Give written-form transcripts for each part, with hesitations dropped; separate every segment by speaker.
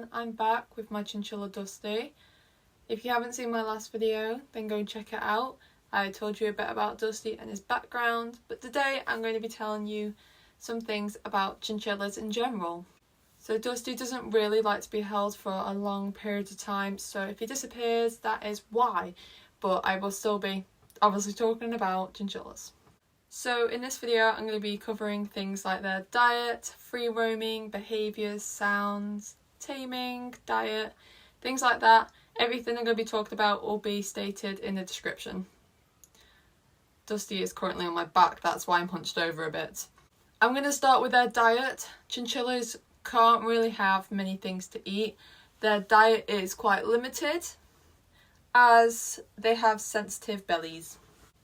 Speaker 1: everyone, I'm back with my chinchilla Dusty. If you haven't seen my last video, then go and check it out. I told you a bit about Dusty and his background, but today I'm going to be telling you some things about chinchillas in general. So Dusty doesn't really like to be held for a long period of time, so if he disappears, that is why. But I will still be obviously talking about chinchillas. So in this video I'm going to be covering things like their diet, free roaming, behaviours, sounds, taming, diet, things like that. Everything I'm going to be talking about will be stated in the description. Dusty is currently on my back, that's why I'm hunched over a bit. I'm going to start with their diet. Chinchillas can't really have many things to eat. Their diet is quite limited as they have sensitive bellies.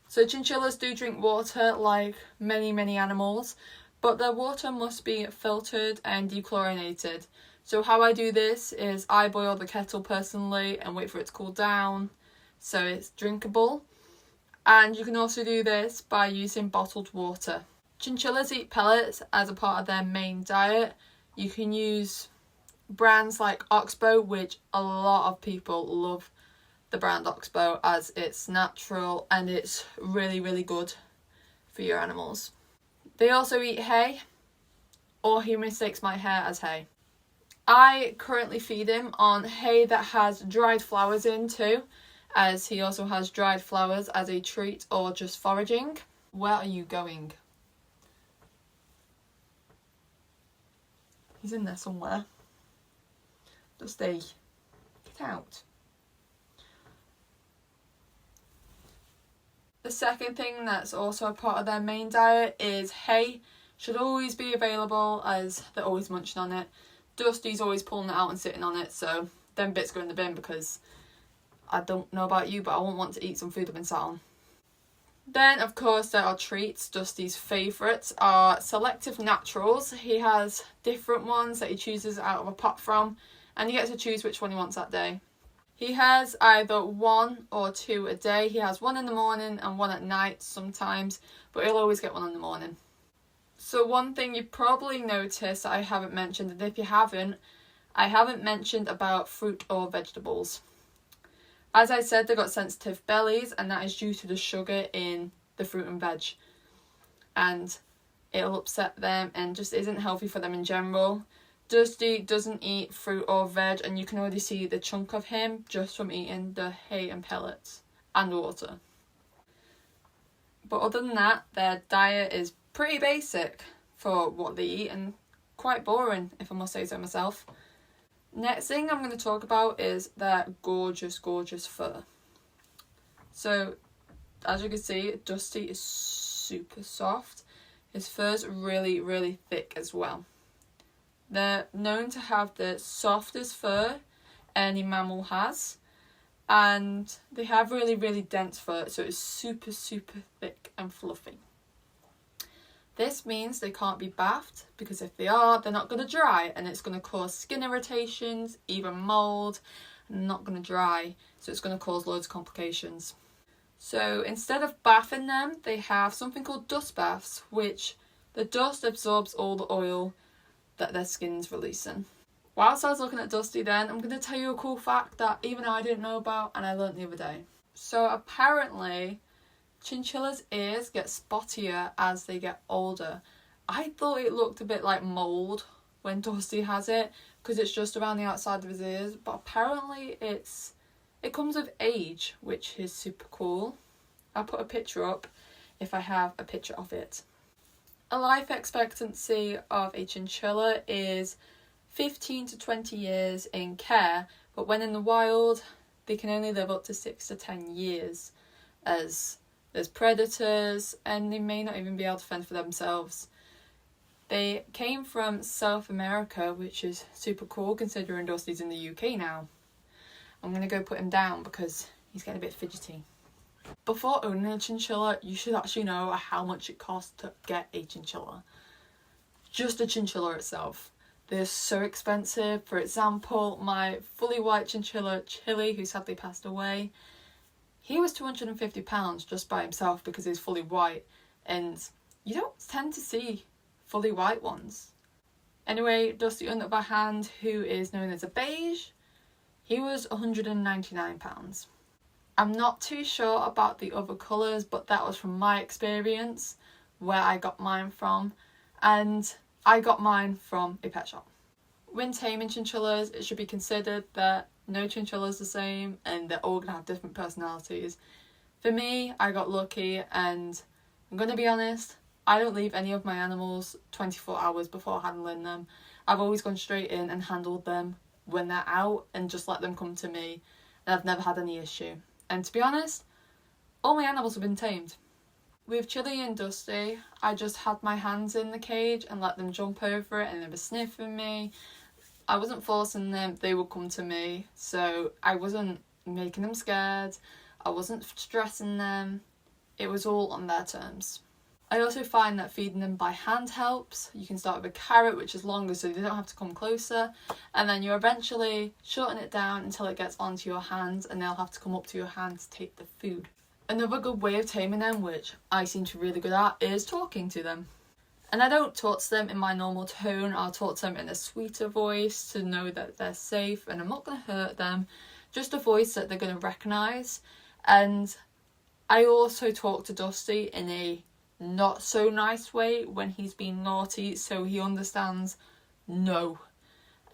Speaker 1: So chinchillas do drink water like many animals, but their water must be filtered and dechlorinated. So how I do this is I boil the kettle personally and wait for it to cool down so it's drinkable. And you can also do this by using bottled water. Chinchillas eat pellets as a part of their main diet. You can use brands like Oxbow, which a lot of people love the brand Oxbow as it's natural and it's really good for your animals. They also eat hay, or he mistakes my hair as hay. I currently feed him on hay that has dried flowers in too, as he also has dried flowers as a treat or just foraging. Where are you going? He's in there somewhere. Dusty, get out. The second thing that's also a part of their main diet is hay. Should always be available as they're always munching on it. Dusty's always pulling it out and sitting on it, so them bits go in the bin because I don't know about you, but I won't want to eat some food I've been sat on. Then of course there are treats. Dusty's favourites are selective naturals. He has different ones that he chooses out of a pot from, and he gets to choose which one he wants that day. He has either 1 or 2 a day. He has 1 in the morning and 1 at night sometimes, but he'll always get 1 in the morning. So one thing you probably noticed that I haven't mentioned, and if you haven't, I haven't mentioned about fruit or vegetables. As I said, they've got sensitive bellies, and that is due to the sugar in the fruit and veg. And it'll upset them and just isn't healthy for them in general. Dusty doesn't eat fruit or veg, and you can already see the chunk of him just from eating the hay and pellets and water. But other than that, their diet is pretty basic for what they eat and quite boring, if I must say so myself. Next thing I'm going to talk about is their gorgeous fur. So as you can see, Dusty is super soft. His fur's really thick as well. They're known to have the softest fur any mammal has, and they have really dense fur, so it's super thick and fluffy. This means they can't be bathed, because if they are, they're not going to dry, and it's going to cause skin irritations, even mould, and not going to dry, so it's going to cause loads of complications. So instead of bathing them, they have something called dust baths, which the dust absorbs all the oil that their skin's releasing. Whilst I was looking at Dusty then, I'm going to tell you a cool fact that even I didn't know about and I learnt the other day. So apparently chinchillas' ears get spottier as they get older. I thought it looked a bit like mould when Dusty has it because it's just around the outside of his ears, but apparently it comes with age, which is super cool. I'll put a picture up if I have a picture of it. A life expectancy of a chinchilla is 15 to 20 years in care, but when in the wild, they can only live up to 6 to 10 years, as there's predators and they may not even be able to fend for themselves. They came from South America, which is super cool considering Dusty's in the UK now. I'm going to go put him down because he's getting a bit fidgety. Before owning a chinchilla, you should actually know how much it costs to get a chinchilla. Just a chinchilla itself. They're so expensive. For example, my fully white chinchilla, Chili, who sadly passed away, he was £250 just by himself because he's fully white. And you don't tend to see fully white ones. Anyway, Dusty on the other hand, who is known as a beige, he was £199. I'm not too sure about the other colours, but that was from my experience where I got mine from, and I got mine from a pet shop. When taming chinchillas, it should be considered that no chinchilla is the same and they're all going to have different personalities. For me, I got lucky, and I'm going to be honest, I don't leave any of my animals 24 hours before handling them. I've always gone straight in and handled them when they're out and just let them come to me, and I've never had any issue. And to be honest, all my animals have been tamed. With Chili and Dusty, I just had my hands in the cage and let them jump over it, and they were sniffing me. I wasn't forcing them, they would come to me, so I wasn't making them scared, I wasn't stressing them, it was all on their terms. I also find that feeding them by hand helps. You can start with a carrot, which is longer so they don't have to come closer, and then you eventually shorten it down until it gets onto your hands and they'll have to come up to your hand to take the food. Another good way of taming them, which I seem to be really good at, is talking to them. And I don't talk to them in my normal tone, I'll talk to them in a sweeter voice to know that they're safe and I'm not going to hurt them, just a voice that they're going to recognise. And I also talk to Dusty in a not so nice way when he's been naughty, so he understands no.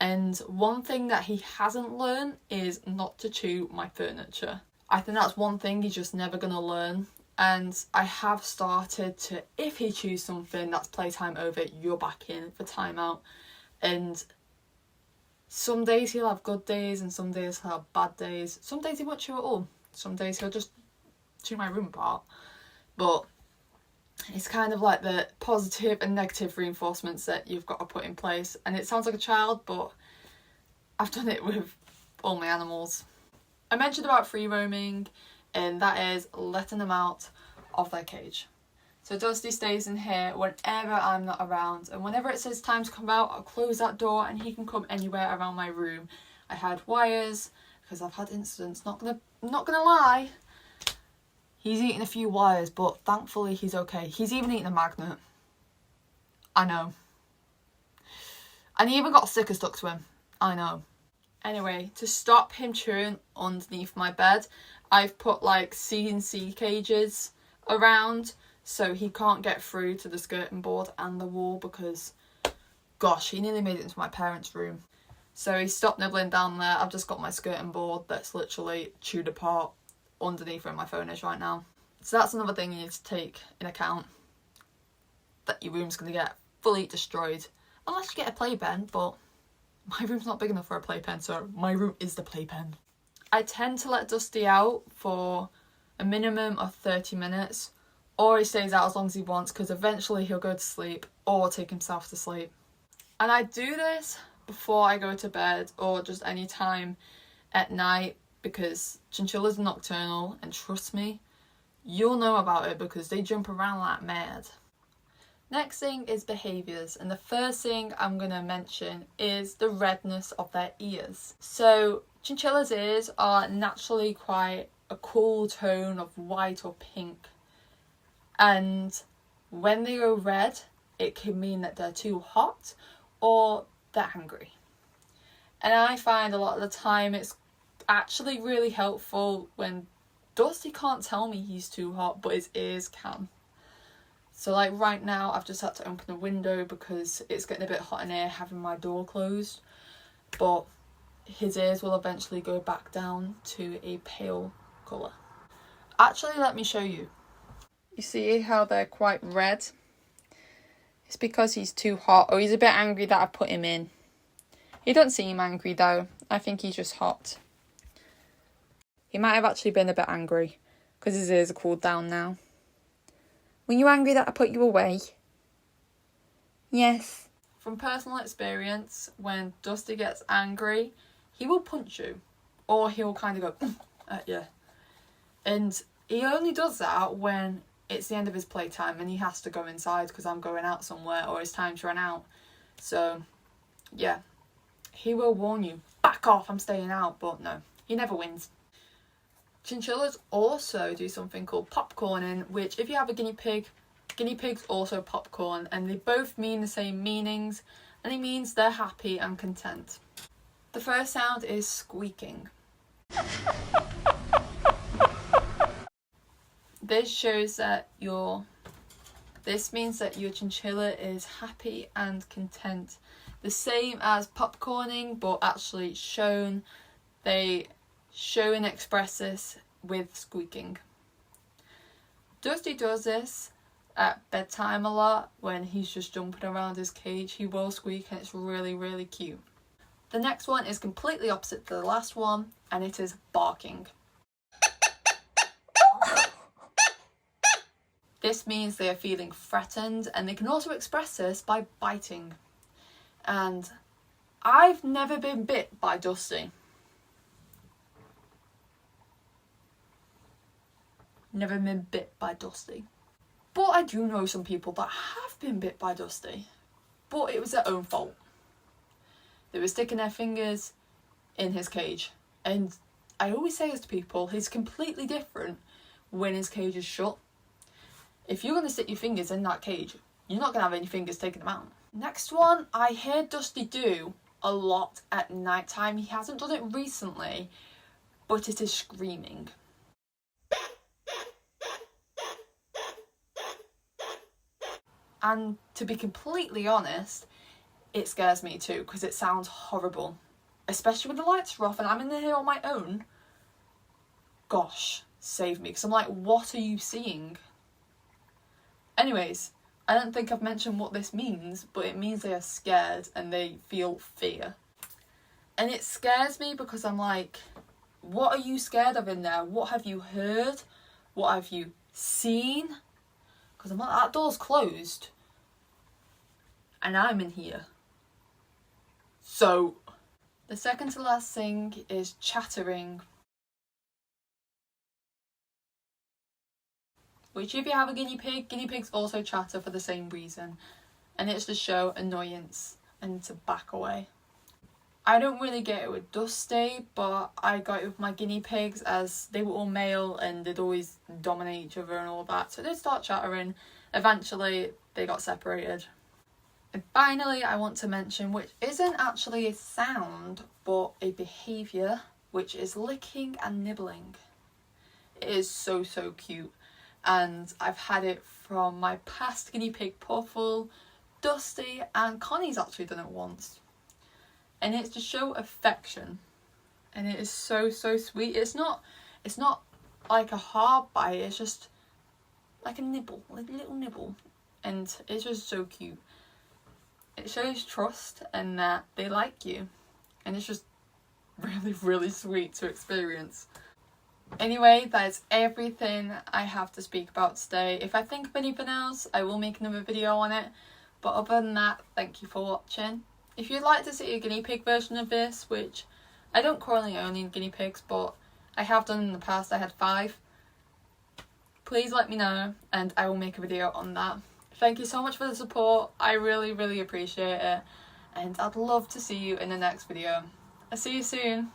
Speaker 1: And one thing that he hasn't learned is not to chew my furniture. I think that's one thing he's just never going to learn. And I have started to, if he chews something, that's playtime over, you're back in for timeout. And some days he'll have good days and some days he'll have bad days. Some days he won't chew at all. Some days he'll just chew my room apart. But it's kind of like the positive and negative reinforcements that you've got to put in place. And it sounds like a child, but I've done it with all my animals. I mentioned about free roaming, and that is letting them out of their cage. So Dusty stays in here whenever I'm not around, and whenever it says time to come out, I'll close that door and he can come anywhere around my room. I had wires because I've had incidents, not gonna lie. He's eaten a few wires, but thankfully he's okay. He's even eaten a magnet. I know. And he even got a sticker stuck to him. I know. Anyway, to stop him chewing underneath my bed, I've put like C&C cages around so he can't get through to the skirting board and the wall, because gosh, he nearly made it into my parents' room. So he stopped nibbling down there. I've just got my skirting board that's literally chewed apart underneath where my phone is right now. So that's another thing you need to take in account, that your room's going to get fully destroyed unless you get a playpen, but my room's not big enough for a playpen, so my room is the playpen. I tend to let Dusty out for a minimum of 30 minutes, or he stays out as long as he wants, because eventually he'll go to sleep or take himself to sleep. And I do this before I go to bed or just any time at night, because chinchillas are nocturnal, and trust me, you'll know about it because they jump around like mad. Next thing is behaviours, and the first thing I'm going to mention is the redness of their ears. So chinchillas' ears are naturally quite a cool tone of white or pink, and when they go red it can mean that they're too hot or they're angry. And I find a lot of the time it's actually really helpful when Dusty can't tell me he's too hot, but his ears can. So like right now I've just had to open a window because it's getting a bit hot in here having my door closed, but his ears will eventually go back down to a pale colour. Actually, let me show you. You see how they're quite red? It's because he's too hot, or he's a bit angry that I put him in. He doesn't seem angry though, I think he's just hot. He might have actually been a bit angry because his ears are cooled down now. Were you angry that I put you away? Yes. From personal experience, when Dusty gets angry, he will punch you, or he'll kind of go at you. And he only does that when it's the end of his playtime and he has to go inside because I'm going out somewhere or it's time to run out. So yeah, he will warn you, back off, I'm staying out, but no, he never wins. Chinchillas also do something called popcorning, which if you have a guinea pig, guinea pigs also popcorn, and they both mean the same meanings, and it means they're happy and content. The first sound is squeaking. This means that your chinchilla is happy and content. The same as popcorning, but actually shown. They show and express this with squeaking. Dusty does this at bedtime a lot. When he's just jumping around his cage, he will squeak, and it's really, really cute. The next one is completely opposite to the last one, and it is barking. This means they are feeling threatened, and they can also express this by biting. And I've never been bit by Dusty. Never been bit by Dusty. But I do know some people that have been bit by Dusty. But it was their own fault. They were sticking their fingers in his cage. And I always say this to people, he's completely different when his cage is shut. If you're going to stick your fingers in that cage, you're not going to have any fingers taking them out. Next one, I hear Dusty do a lot at night time. He hasn't done it recently, but it is screaming. And to be completely honest, it scares me too, because it sounds horrible. Especially when the lights are off and I'm in here on my own. Gosh, save me, because I'm like, what are you seeing? Anyways, I don't think I've mentioned what this means, but it means they are scared and they feel fear. And it scares me because I'm like, what are you scared of in there? What have you heard? What have you seen? Because I'm like, that door's closed. And I'm in here. So, the second to last thing is chattering. Which if you have a guinea pig, guinea pigs also chatter for the same reason. And it's to show annoyance and to back away. I don't really get it with Dusty, but I got it with my guinea pigs as they were all male and they'd always dominate each other and all that. So they'd start chattering. Eventually they got separated. And finally I want to mention, which isn't actually a sound, but a behaviour, which is licking and nibbling. It is so, so cute. And I've had it from my past guinea pig Puffle, Dusty, and Connie's actually done it once. And it's to show affection. And it is so, so sweet. It's not like a hard bite, it's just like a nibble, like a little nibble. And it's just so cute. It shows trust and that they like you. And it's just really, really sweet to experience. Anyway, that is everything I have to speak about today. If I think of anything else, I will make another video on it. But other than that, thank you for watching. If you'd like to see a guinea pig version of this, which I don't currently own any guinea pigs, but I have done in the past, I had 5. Please let me know and I will make a video on that. Thank you so much for the support. I really, really appreciate it. And I'd love to see you in the next video. I'll see you soon.